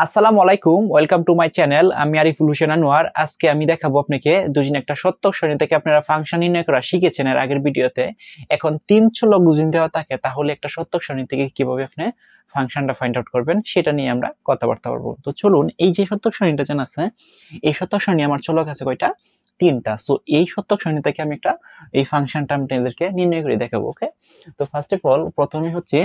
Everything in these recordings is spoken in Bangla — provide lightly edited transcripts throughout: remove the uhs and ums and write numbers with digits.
আসসালামু আলাইকুম, ওয়েলকাম টু মাই চ্যানেল। আমি আরিফুল হোসেন আনোয়ার। আজকে আমি দেখাবো আপনাকে দুদিন একটা সত্যক সারণী থেকে আপনারা ফাংশন নির্ণয় করা শিখেছেন এর আগের ভিডিওতে। এখন তিন চলক যদি দেওয়া থাকে তাহলে একটা সত্যক সারণী থেকে কিভাবে আপনি ফাংশনটা ফাইন্ড আউট করবেন সেটা নিয়ে আমরা কথাবার্তা বলবো। তো চলুন, এই যে সত্যক সারণীটা জানা আছে, এই সত্যক সারণী আমার চলক আছে কয়টা? তিনটা। সো এই সত্যক সারণী থেকে আমি একটা এই ফাংশনটা আপনাদেরকে নির্ণয় করে দেখাবো। ওকে, তো ফার্স্ট অফ অল প্রথমে হচ্ছে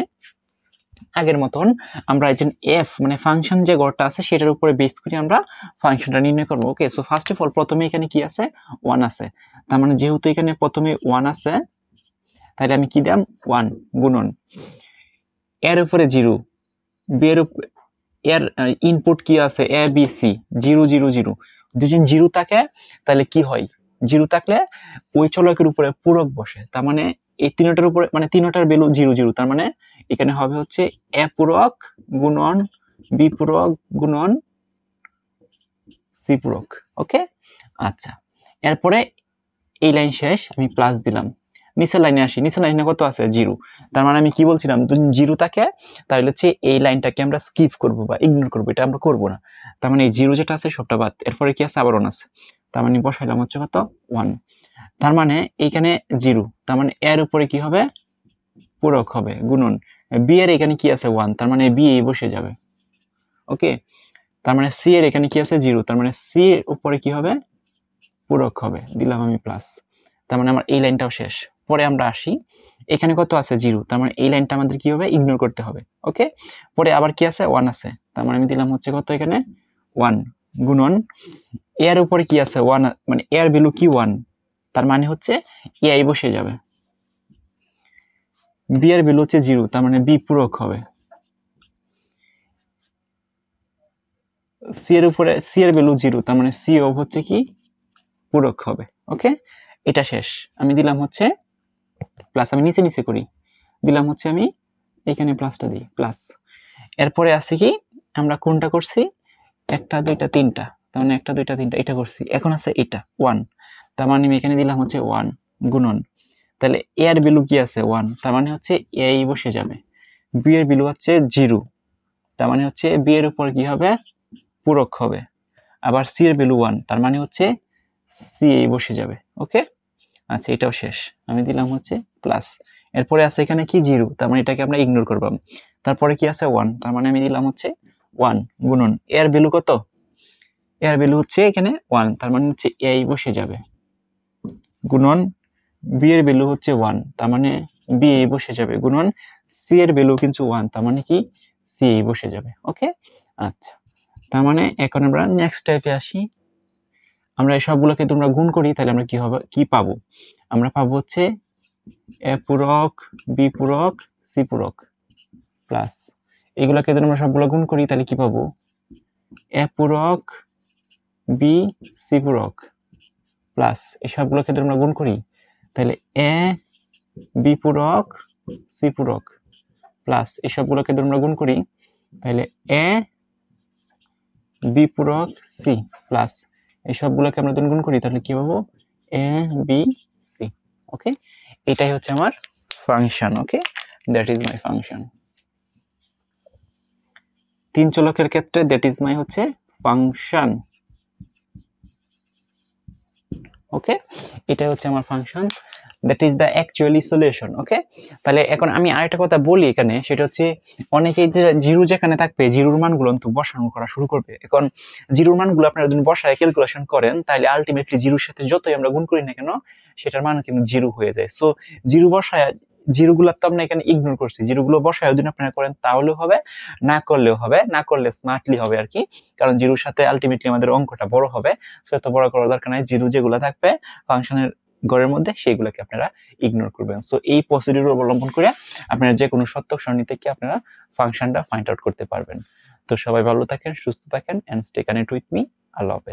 আগের মতন আমরা এই যে এফ মানে ফাংশন যে গড়টা আছে সেটার উপরে বেস করে আমরা ফাংশনটা নির্ণয় করব। ওকে, সো ফার্স্ট অফ অল প্রথমে এখানে কি আছে? 1 আছে। তার মানে যেহেতু এখানে প্রথমে 1 আছে তাহলে আমি কি দিলাম? 1 গুণন এর উপরে 0, বি এর এর ইনপুট কি আছে? A B C, 0 0 0। দুজন 0 থাকে তাহলে কি হয়? 0 থাকলে ওই চলকের উপরে পূরক বসে। তার মানে এই তিনটার উপরে মানে তিনটার ভ্যালু 0 0। তার মানে এখানে হবে হচ্ছে এ পূরক গুণন বি পূরক গুণন সি পূরক। ওকে, আচ্ছা, এরপরে এই লাইন শেষ, আমি প্লাস দিলাম। নিচের লাইনে আসি, নিচের লাইনে কত আছে? 0। তার মানে আমি কি বলছিলাম? যদি 0 থাকে তাহলে হচ্ছে এই লাইনটাকে আমরা স্কিপ করব বা ইগনোর করব, এটা আমরা করব না। তার মানে এই 0 যেটা আছে সবটা বাদ। এরপরে কি আছে? আবার 1 আছে। তার মানে বসাইলাম হচ্ছে কত? 1। তার মানে এইখানে 0, তার মানে এর উপরে কি হবে? পূরক হবে গুণন বি এর এখানে কি আছে? 1, তার মানে বি এই বসে যাবে। ওকে, তার মানে সি এর এখানে কি আছে? 0, তার মানে সি এর উপরে কি হবে? পূরক হবে, দিলাম আমি প্লাস। তার মানে আমার এই লাইনটাও শেষ। পরে আমরা আসি, এখানে কত আছে? 0, তার মানে এই লাইনটা আমাদের কি হবে? ইগনোর করতে হবে। ওকে, পরে আবার কি আছে? 1 আছে। তার মানে আমি দিলাম হচ্ছে কত? এখানে 1 গুণন এর উপরে কি আছে? 1, মানে এর ভ্যালু কি? 1, তার মানে হচ্ছে এ এই বসে যাবে। বি এর ভ্যালু হচ্ছে 0, তার মানে বি পূরক হবে। সি এর উপরে সি এর ভ্যালু 0, তার মানে সি ও হচ্ছে কি? পূরক হবে। ওকে, এটা শেষ। আমি দিলাম হচ্ছে প্লাস, আমি নিচে নিচে করি, দিলাম হচ্ছে আমি এখানে প্লাসটা দিই প্লাস। এরপরে আছে কি? আমরা কোনটা করছি? একটা দুইটা তিনটা, তার মানে একটা দুইটা তিনটা এটা করছি। এখন আছে এটা 1, তার মানে আমি এখানে দিলাম হচ্ছে 1 গুণন, তাহলে এ এর ভ্যালু কি আছে? 1, তার মানে হচ্ছে এই বসে যাবে। বি এর ভ্যালু হচ্ছে 0, তার মানে হচ্ছে বি এর উপর কি হবে? পূরক হবে। আবার সি এর ভ্যালু 1, তার মানে হচ্ছে সি এই বসে যাবে। ওকে, আচ্ছা, এটাও শেষ। আমি দিলাম হচ্ছে প্লাস। এরপরে আছে এখানে কি? 0, তার মানে এটাকে আমরা ইগনোর করলাম। তারপরে কি আছে? 1, তার মানে আমি দিলাম হচ্ছে 1 গুণন এর ভ্যালু কত? এর ভ্যালু হচ্ছে এখানে 1, তার মানে হচ্ছে এই বসে যাবে গুণন বি এর ভ্যালু হচ্ছে 1, তার মানে বি এই বসে যাবে গুণন সি এর ভ্যালু কিন্তু 1, তার মানে কি? সি এই বসে যাবে। ওকে, আচ্ছা, তার মানে এখন আমরা নেক্সট টাইপে আসি। আমরা এই সবগুলোকে তোমরা গুণ করি তাহলে আমরা কি হবে? কি পাবো? আমরা পাবো হচ্ছে এ পূরক বি পূরক সি পূরক প্লাস, এগুলোকে যদি আমরা সবগুলো গুণ করি তাহলে কি পাবো? এ পূরক বি সি পূরক প্লাস, এই সবগুলোকে যদি আমরা গুণ করি তাহলে এ বি পূরক সি পূরক প্লাস, এই সবগুলোকে যদি আমরা গুণ করি তাহলে এ বি পূরক সি প্লাস, এই সবগুলোকে আমরা যদি গুণ করি তাহলে কি পাবো? A B C. ওকে, এটাই হচ্ছে আমার function. Okay, that is my function. তিন চলকের ক্ষেত্রে দ্যাট ইজ মাই হচ্ছে ফাংশন। ওকে, এটাই হচ্ছে আমার function, that is the actually solution. Okay, তাহলে এখন আমি আরেকটা কথা বলি এখানে, সেটা হচ্ছে অনেকেই যে 0 যেখানে থাকবে 0-র মানগুলো তো বসানো করা শুরু করবে। এখন 0-র মানগুলো আপনারা যদি বসায় ক্যালকুলেশন করেন তাহলে আলটিমেটলি 0-র সাথে যতই আমরা গুণ করি না কেন সেটার মান কিন্তু 0 হয়ে যায়। সো 0 বসায়, 0 গুলো তো আমরা এখানে ইগনোর করছি, 0 গুলো বসায় যদি আপনারা করেন তাহলেও হবে, না করলেও হবে, না করলে স্মার্টলি হবে আর কি, কারণ 0-র সাথে আলটিমেটলি আমাদের অঙ্কটা বড় হবে। সো এত বড় করার দরকার নাই, 0 যেগুলো থাকবে ফাংশনের ঘরের মধ্যে সেগুলোকে আপনারা ইগনোর করবেন। সো এই প্রসিডিউর অবলম্বন করে আপনারা যে কোনো সত্যক সারণী থেকে আপনারা ফাংশনটা ফাইন্ড আউট করতে পারবেন। তো সবাই ভালো থাকেন, সুস্থ থাকেন, and stay connected with me. আল্লাহ হাফেজ।